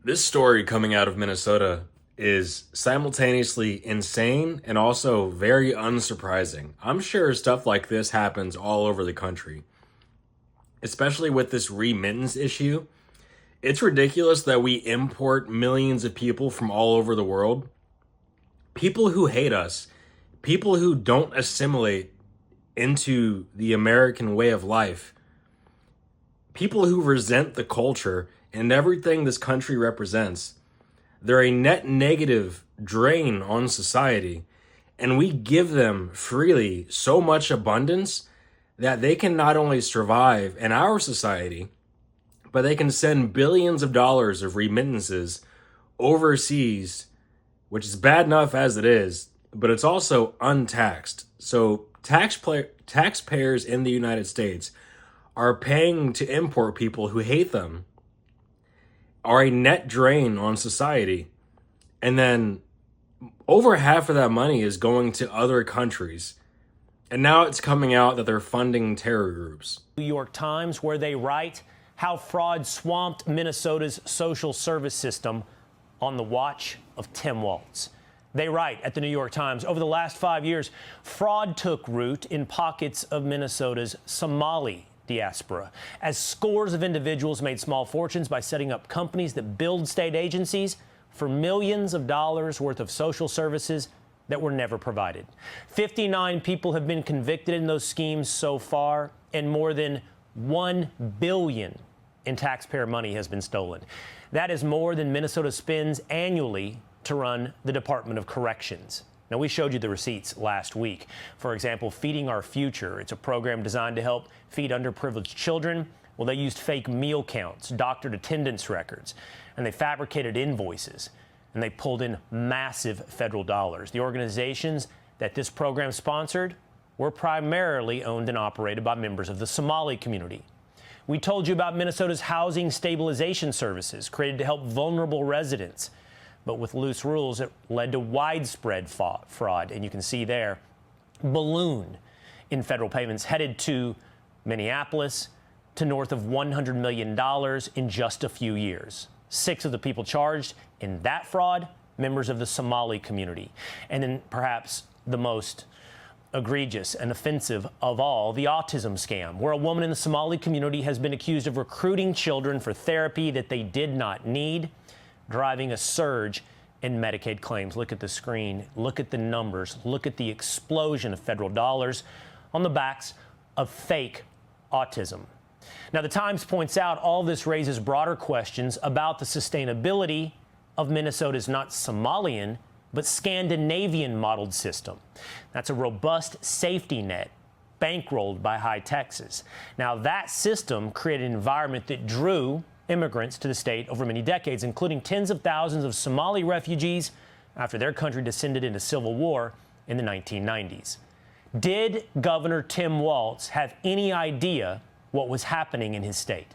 This story coming out of Minnesota is simultaneously insane and also very unsurprising. I'm sure stuff like this happens all over the country, especially with this remittance issue. It's ridiculous that we import millions of people from all over the world, people who hate us, people who don't assimilate into the American way of life, people who resent the culture and everything this country represents. They're a net negative drain on society, and we give them freely so much abundance that they can not only survive in our society, but they can send billions of dollars of remittances overseas, which is bad enough as it is, but it's also untaxed. So taxpayers in the United States are paying to import people who hate them, are a net drain on society. And then over half of that money is going to other countries. And now it's coming out that they're funding terror groups. New York Times, where they write how fraud swamped Minnesota's social service system on the watch of Tim Walz. They write at the New York Times, over the last 5 years, fraud took root in pockets of Minnesota's Somali diaspora, as scores of individuals made small fortunes by setting up companies that billed state agencies for millions of dollars worth of social services that were never provided. 59 people have been convicted in those schemes so far, and more than $1 billion in taxpayer money has been stolen. That is more than Minnesota spends annually to run the Department of Corrections. Now, we showed you the receipts last week. For example, Feeding Our Future. It's a program designed to help feed underprivileged children. Well, they used fake meal counts, doctored attendance records, and they fabricated invoices, and they pulled in massive federal dollars. The organizations that this program sponsored were primarily owned and operated by members of the Somali community. We told you about Minnesota's housing stabilization services, created to help vulnerable residents. But with loose rules, it led to widespread fraud. And you can see there, balloon in federal payments headed to Minneapolis to north of $100 million in just a few years. 6 of the people charged in that fraud, members of the Somali community. And then perhaps the most egregious and offensive of all, the autism scam, where a woman in the Somali community has been accused of recruiting children for therapy that they did not need, driving a surge in Medicaid claims. Look at the screen. Look at the numbers. Look at the explosion of federal dollars on the backs of fake autism. Now, the Times points out all this raises broader questions about the sustainability of Minnesota's not Somalian, but Scandinavian modeled system. That's a robust safety net bankrolled by high taxes. Now, that system created an environment that drew immigrants to the state over many decades, including tens of thousands of Somali refugees after their country descended into civil war in the 1990s. Did Governor Tim Walz have any idea what was happening in his state?